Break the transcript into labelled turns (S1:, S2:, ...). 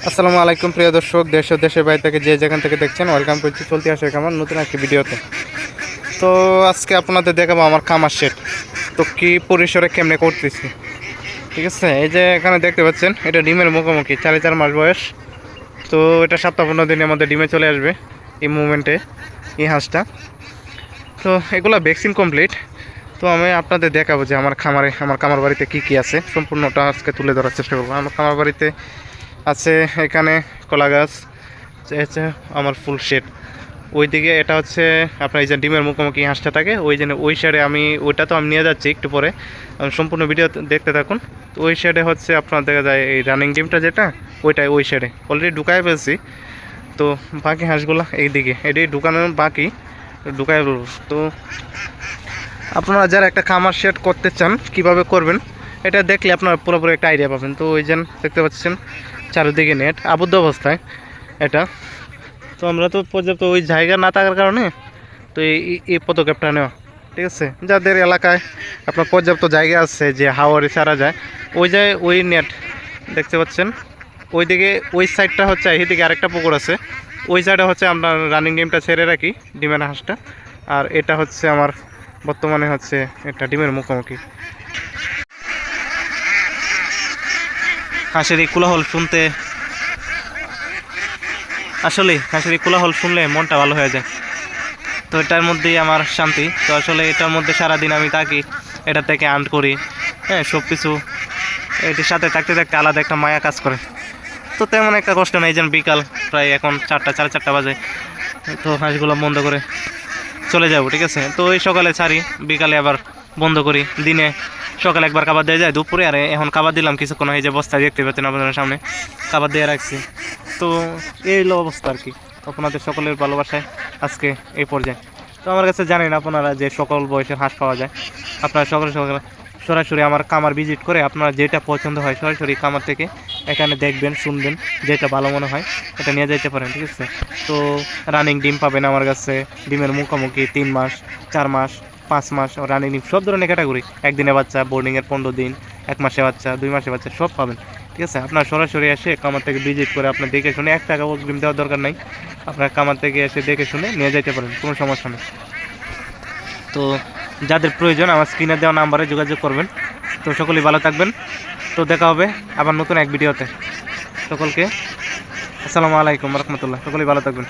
S1: আসসালামু আলাইকুম প্রিয় দর্শক, দেশ ও দেশের বাইরে থেকে যে যেখান থেকে দেখছেন ওয়েলকাম করছি চলতি আসে কেমন নতুন একটি ভিডিওতে। তো আজকে আপনাদের দেখাবো আমার খামার শেড তো কি পরিসরে কেমনে করতেছি। ঠিক আছে, এই যে এখানে দেখতে পাচ্ছেন এটা ডিমের মুখোমুখি 4.5 মাস বয়স। তো এটা সপ্তাহ 15 দিনের মধ্যে ডিমে চলে আসবে এই মুভমেন্টে এই হাঁসটা। তো এগুলো ভ্যাকসিন কমপ্লিট। তো আমি আপনাদের দেখাবো যে আমার খামার বাড়িতে কি কি আছে, সম্পূর্ণটা আজকে তুলে ধরার চেষ্টা করবো। আমার খামার বাড়িতে আছে এখানে কলা গাছ, হচ্ছে আমার ফুল শেড। ওইদিকে এটা হচ্ছে আপনার এই যে ডিমের মুখোমুখি হাঁসটা থাকে ওই জন্য ওই সাইডে আমি ওইটা তো আমি নিয়ে যাচ্ছি একটু পরে, সম্পূর্ণ ভিডিও দেখতে থাকুন। তো ওই সাইডে হচ্ছে আপনার দেখা যায় এই রানিং ডিমটা যেটা ওইটাই ওই সাইডে অলরেডি ঢুকাই ফেলছি। তো বাকি হাঁসগুলো এইদিকে এটাই ঢুকানো বাকি, ঢুকাই ফেলব। তো আপনারা যারা একটা খামার শেড করতে চান কিভাবে করবেন এটা দেখলে আপনারা পুরোপুরি একটা আইডিয়া পাবেন। তো ওই যে দেখতে পাচ্ছেন চারিদিকে নেট আবদ্ধ অবস্থায় এটা। তো আমরা তো পর্যাপ্ত ওই জায়গা না থাকার কারণে তো এই পদক্ষেপটা নেওয়া। ঠিক আছে, যাদের এলাকায় আপনার পর্যাপ্ত জায়গা আছে যে হাওয়ারে ছাড়া যায় ওই নেট দেখতে পাচ্ছেন ওইদিকে ওই সাইডটা হচ্ছে, এইদিকে আরেকটা পুকুর আছে, ওই সাইডে হচ্ছে আমরা রানিং ডিমটা ছেড়ে রাখি ডিমের হাঁসটা। আর এটা হচ্ছে আমার বর্তমানে হচ্ছে এটা ডিমের মুখোমুখি। হাঁসের এই কোলাহল শুনতে, আসলে হাঁসের এই কোলাহল শুনলে মনটা ভালো হয়ে যায়। তো এটার মধ্যেই আমার শান্তি। তো আসলে এটার মধ্যে সারাদিন আমি থাকি, এটা থেকে আর্ন করি, হ্যাঁ সব কিছু এটির সাথে থাকতে থাকতে আলাদা একটা মায়া কাজ করে। তো তেমন একটা কষ্ট নেই। যেন বিকাল প্রায় এখন 4টা 4:30 বাজে, তো হাঁসগুলো বন্ধ করে চলে যাবো। ঠিক আছে, তো ওই সকালে ছাড়ি, বিকালে আবার বন্ধ করি। দিনে সকালে একবার খাবার দিয়ে যায়, দুপুরে আর এখন খাবার দিলাম কিছুক্ষণ। এই যে বস্তা দেখতে পাচ্ছেন আপনাদের সামনে খাবার দিয়ে রাখছি। তো এই হলো অবস্থা আর কি। আপনাদের সকলের ভালোবাসায় আজকে এই পর্যায়ে। তো আমার কাছে জানেন আপনারা যে সকল বয়সের হাঁস পাওয়া যায়। আপনারা সকালে সকালে সরাসরি আমার খামার ভিজিট করে আপনারা যেটা পছন্দ হয় সরাসরি খামার থেকে এখানে দেখবেন, শুনবেন, যেটা ভালো মনে হয় এটা নিয়ে যেতে পারেন। ঠিক আছে, তো রানিং ডিম পাবেন আমার কাছে, ডিমের মুখোমুখি 3 মাস, 4 মাস, 5 মাস রানিং ডিম সব ধরনের ক্যাটাগরি, একদিনের বাচ্চা, বোর্ডিংয়ের 15 দিন, 1 মাসে বাচ্চা, 2 মাসে বাচ্চা সব পাবেন। ঠিক আছে, আপনার সরাসরি এসে খামার থেকে ভিজিট করে আপনার দেখে শুনে 1 টাকা অগ্রিম দেওয়ার দরকার নাই, আপনার খামার থেকে এসে দেখে শুনে নিয়ে যেতে পারেন, কোনো সমস্যা নেই। তো যাদের প্রয়োজন আমার স্ক্রিনে দেওয়া নাম্বারে যোগাযোগ করবেন। তো সকলেই ভালো থাকবেন। তো দেখা হবে আবার নতুন এক ভিডিওতে। সকলকে আসসালামু আলাইকুম রহমতুল্লাহ, সকলেই ভালো থাকবেন।